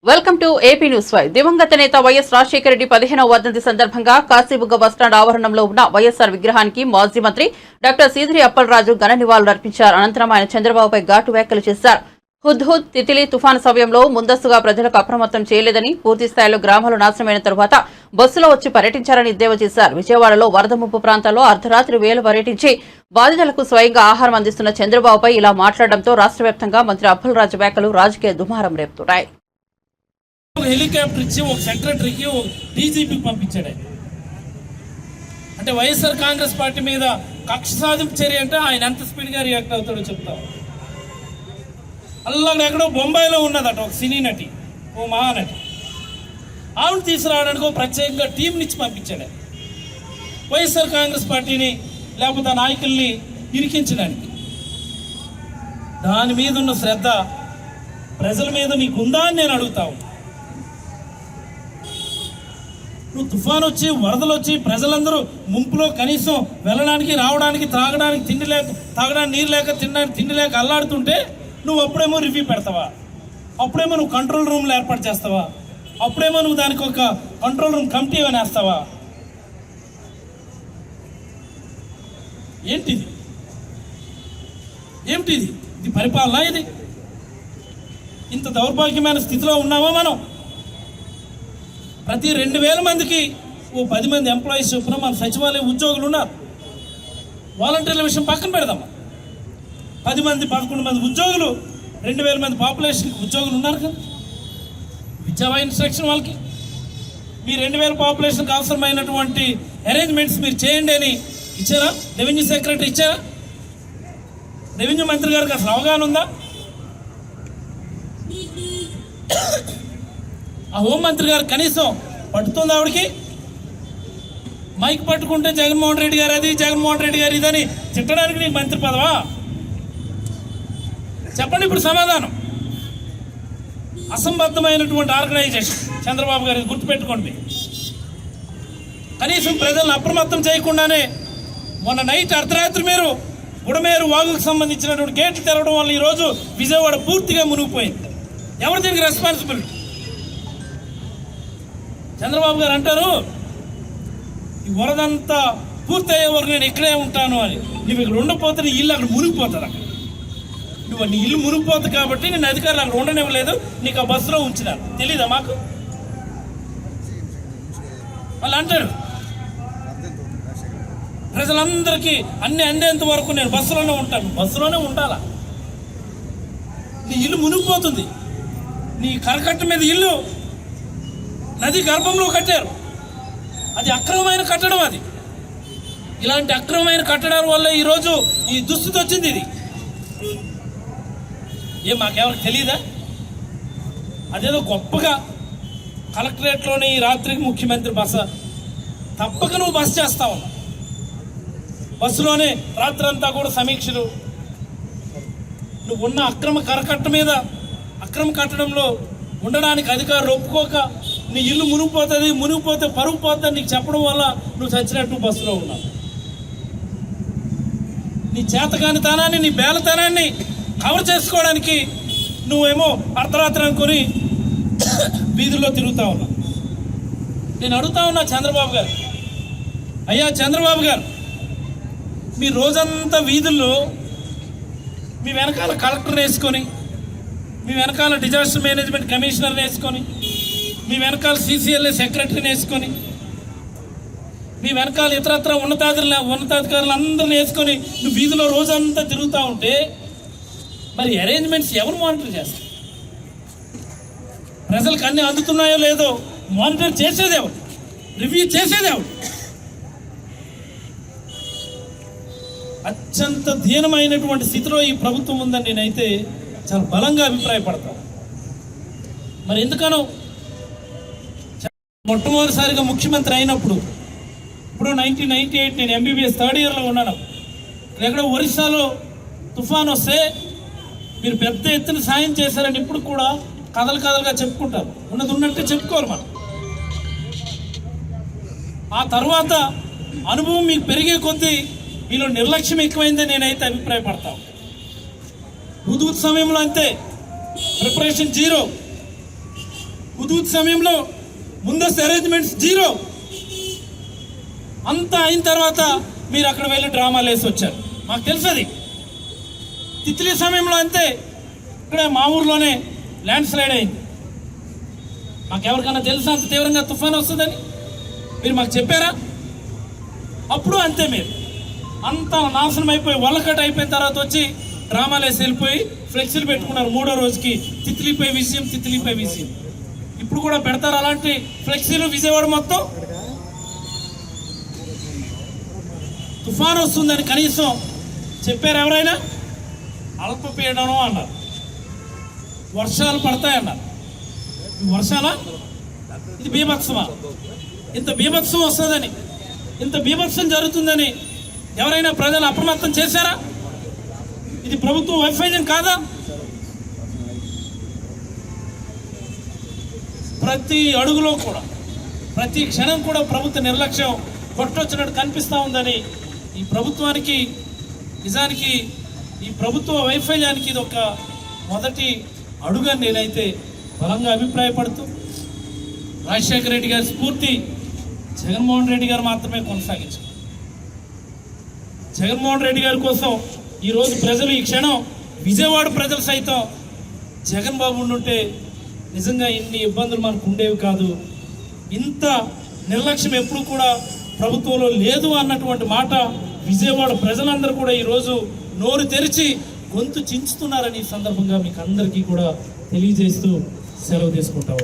Welcome to AP news 5. దివంగత నేత YS Rajasekhara Reddy 15వ వర్ధంతి సందర్భంగా కాశీబుగ్గ బస్టాండ్ ఆవరణంలో ఉన్న వైఎస్ఆర్ విగ్రహానికి మాజీ మంత్రి డాక్టర్ సీదిరి అప్పలరాజు ఘన నివాళులు అర్పించారు. అనంతరం ఆయన చంద్రబాబుపై ఘాటు వ్యాఖ్యలు చేశారు. హుద్హుద్ తితిలి తుఫాను సమయంలో ముందస్తుగా ప్రజలకు అప్రమత్తం చేయలేదని, పూర్తి స్థాయిలో గ్రామాలు నాశనమైన తరువాత బస్సులో వచ్చి పర్యటించారని ఎద్దేవా చేశారు. విజయవాడలో వరద ముప్పు ప్రాంతాల్లో అర్ధరాత్రి వేళ పర్యటించి బాధితులకు స్వయంగా ఆహారం అందిస్తున్న చంద్రబాబుపై ఇలా మాట్లాడడంతో రాష్ట్ర వ్యాప్తంగా మంత్రి అప్పలరాజు వ్యాఖ్యలు రాజకీయ దుమారం రేపుతున్నాయి. హెలికాప్టర్ ఇచ్చి ఒక సెక్రటరీకి ఒక డీజీపీకి పంపించాడు. అంటే వైఎస్ఆర్ కాంగ్రెస్ పార్టీ మీద కక్ష సాధింపు చర్య అంటే ఆయన ఎంత స్పీడ్గా రియాక్ట్ అవుతాడో చెప్తాం. అల్లా ఎక్కడో బొంబాయిలో ఉన్నదట ఒక సినీ నటి, ఓ మహానటి. ఆవిడ తీసుకురావడానికి ఒక ప్రత్యేకంగా టీంనిచ్చి పంపించాడు వైఎస్ఆర్ కాంగ్రెస్ పార్టీని లేకపోతే ఆ నాయకుల్ని ఇరికించడానికి. దాని మీద ఉన్న శ్రద్ధ ప్రజల మీద నీకుందా అని నేను అడుగుతావు. నువ్వు తుఫాను వచ్చి వరదలు వచ్చి ప్రజలందరూ ముంపులో కనీసం వెళ్ళడానికి రావడానికి త్రాగడానికి తిండి లేక, తాగడానికి నీరు లేక, తినడానికి తిండి లేక అల్లాడుతుంటే నువ్వు అప్పుడేమో రివ్యూ పెడతావా, అప్పుడేమో నువ్వు కంట్రోల్ రూమ్లు ఏర్పాటు చేస్తావా, అప్పుడేమో నువ్వు దానికి ఒక కంట్రోల్ రూమ్ కమిటీ అని వేస్తావా? ఏంటిది? ఏమిటిది? ఇది పరిపాలన? ఇది ఇంత దౌర్భాగ్యమైన స్థితిలో ఉన్నామా మనం? ప్రతి 2000 మందికి ఓ 10 మంది ఎంప్లాయీస్ చొప్పున మన సచివాలయ ఉద్యోగులు ఉన్నారు. వాలంటీర్ల విషయం పక్కన పెడదామా. 10 మంది 11 మంది ఉద్యోగులు, 2000 మంది పాపులేషన్కి ఉద్యోగులు ఉన్నారు కదా. ఇచ్చావా ఇన్స్ట్రక్షన్ వాళ్ళకి? మీ 2000 పాపులేషన్కి అవసరమైనటువంటి అరేంజ్మెంట్స్ మీరు చేయండి అని ఇచ్చారా? రెవెన్యూ సెక్రటరీ ఇచ్చారా? రెవెన్యూ మంత్రి గారికి అసలు అవగాహన ఉందా? ఆ హోంమంత్రి గారు కనీసం పట్టుతుంది ఆవిడకి? మైక్ పట్టుకుంటే జగన్మోహన్ రెడ్డి గారు అది, జగన్మోహన్ రెడ్డి గారు ఇదని తిట్టడానికి నీకు మంత్రి పదవా? చెప్పండి ఇప్పుడు సమాధానం. అసంబద్ధమైనటువంటి ఆర్గనైజేషన్ చంద్రబాబు గారు, గుర్తుపెట్టుకోండి. కనీసం ప్రజలను అప్రమత్తం చేయకుండానే మొన్న నైట్ అర్ధరాత్రి మీరు గుడమేరు వాగుకు సంబంధించినటువంటి గేట్లు తెరవడం వల్ల ఈరోజు విజయవాడ పూర్తిగా మునిగిపోయింది. ఎవరు దీనికి రెస్పాన్సిబిలిటీ? చంద్రబాబు గారు అంటారు ఈ వరదంతా పూర్తయ్యే వరకు నేను ఇక్కడే ఉంటాను అని. నువ్వు ఇక్కడ ఉండకపోతే నీ ఇల్లు అక్కడ మునిగిపోతుంది. అక్కడ నువ్వు నీ ఇల్లు మునిగిపోతుంది కాబట్టి నేను అధికారులు అక్కడ ఉండనివ్వలేదు, నీకు ఆ బస్సులో ఉంచినారు. తెలీదా మాకు? వాళ్ళు అంటారు ప్రజలందరికీ అన్ని అందేంత వరకు నేను బస్సులోనే ఉంటాను. బస్సులోనే ఉండాలా? నీ ఇల్లు మునిగిపోతుంది. నీ కరకట్ట మీద ఇల్లు నది గర్భంలో కట్టారు. అది అక్రమమైన కట్టడం. అది ఇలాంటి అక్రమమైన కట్టడాల వల్ల ఈరోజు ఈ దుస్థితి వచ్చింది. ఇది మాకెవరికి తెలియదా? అదేదో గొప్పగా కలెక్టరేట్లోనే ఈ రాత్రికి ముఖ్యమంత్రి బస, తప్పక నువ్వు బస చేస్తావు. బస్సులోనే రాత్రంతా కూడా సమీక్షలు. నువ్వు ఉన్న అక్రమ కరకట్ట మీద, అక్రమ కట్టడంలో ఉండడానికి అధికారులు ఒప్పుకోక నీ ఇల్లు మునిగిపోతుంది, మునిగిపోతే పరుగు పోతుంది నీకు చెప్పడం వల్ల నువ్వు చచ్చినట్టు బస్సులో ఉన్నావు. నీ చేతకానితనాన్ని, నీ బేలతనాన్ని కవర్ చేసుకోవడానికి నువ్వేమో అర్ధరాత్రి అనుకొని వీధుల్లో తిరుగుతా ఉన్నావు. నేను అడుగుతా ఉన్నా చంద్రబాబు గారు, అయ్యా చంద్రబాబు గారు, మీ రోజంతా వీధుల్లో మీ వెనకాల కలెక్టర్ని వేసుకొని, మీ వెనకాల డిజాస్టర్ మేనేజ్మెంట్ కమిషనర్ని వేసుకొని, మీ వెనకాల CCLA సెక్రటరీని వేసుకొని, మీ వెనకాల ఇతరత్ర ఉన్నతాధికారులు అందరిని వేసుకొని నువ్వు వీధిలో రోజంతా తిరుగుతూ ఉంటే మరి అరేంజ్మెంట్స్ ఎవరు మానిటర్ చేస్తారు? ప్రజలకు అన్నీ అందుతున్నాయో లేదో మానిటర్ చేసేదేవరు, రివ్యూ చేసేదేవరు? అత్యంత దీనమైనటువంటి స్థితిలో ఈ ప్రభుత్వం ఉందని నేనైతే చాలా బలంగా అభిప్రాయపడతాను. మరి ఎందుకనో మొట్టమొదటిసారిగా ముఖ్యమంత్రి అయినప్పుడు, ఇప్పుడు 1998 నేను MBBS థర్డ్ ఇయర్లో ఉన్నాను. ఎక్కడో ఒరిస్సాలో తుఫాన్ వస్తే మీరు పెద్ద ఎత్తున సాయం చేశారని ఇప్పుడు కూడా కథలుగా చెప్పుకుంటారు. ఉన్నది ఉన్నట్టే చెప్పుకోరు మనం. ఆ తర్వాత అనుభవం మీకు పెరిగే కొద్దీ మీలో నిర్లక్ష్యం ఎక్కువైందని నేనైతే అభిప్రాయపడతాను. హుదూద్ సమయంలో అంతే, ప్రిపరేషన్ జీరో. హుదూద్ సమయంలో ముందస్తు అరేంజ్మెంట్స్ జీరో. అంతా అయిన తర్వాత మీరు అక్కడ వెళ్ళి డ్రామాలు వేసి వచ్చారు, మాకు తెలుసు అది. తిత్లీ సమయంలో అంతే, ఇక్కడ మా ఊర్లోనే ల్యాండ్ స్లైడ్ అయింది. మాకెవరికైనా తెలుసా అంత తీవ్రంగా తుఫాను వస్తుందని? మీరు మాకు చెప్పారా? అప్పుడు అంతే, మీరు అంతా నాశనం అయిపోయి వల్లకట్ అయిపోయిన తర్వాత వచ్చి డ్రామాలు వేసి వెళ్ళిపోయి ఫ్లెక్సీలు పెట్టుకున్నారు. 3వ రోజుకి తిత్లీపై విజయం, తిత్లీపై విజయం. ఇప్పుడు కూడా పెడతారు అలాంటి ఫ్లెక్సీలు విజయవాడ మొత్తం. తుఫాను వస్తుందని కనీసం చెప్పారు ఎవరైనా? అల్పపీడనం అన్నారు, వర్షాలు పడతాయన్నారు. వర్షాలా? ఇది బీభత్సమా? ఇంత బీభత్సం వస్తుందని, ఇంత బీభత్సం జరుగుతుందని ఎవరైనా ప్రజలు అప్రమత్తం చేశారా? ఇది ప్రభుత్వ వైఫల్యం కాదా? ప్రతి అడుగులో కూడా, ప్రతి క్షణం కూడా ప్రభుత్వ నిర్లక్ష్యం కొట్టొచ్చినట్టు కనిపిస్తూ ఉందని ఈ ప్రభుత్వానికి, నిజానికి ఈ ప్రభుత్వ వైఫల్యానికి ఇది ఒక మొదటి అడుగని నేనైతే బలంగా అభిప్రాయపడుతూ, రాజశేఖర రెడ్డి గారి స్ఫూర్తి జగన్మోహన్ రెడ్డి గారు మాత్రమే కొనసాగించారు. జగన్మోహన్ రెడ్డి గారి కోసం ఈరోజు ప్రజలు, ఈ క్షణం విజయవాడ ప్రజలు సైతం జగన్ బాబు ఉండుంటే నిజంగా ఇన్ని ఇబ్బందులు మనకు ఉండేవి కాదు. ఇంత నిర్లక్ష్యం ఎప్పుడు కూడా ప్రభుత్వంలో లేదు అన్నటువంటి మాట విజయవాడ ప్రజలందరూ కూడా ఈరోజు నోరు తెరిచి గొంతు చించుతున్నారని ఈ సందర్భంగా మీకు అందరికీ కూడా తెలియజేస్తూ సెలవు తీసుకుంటాం.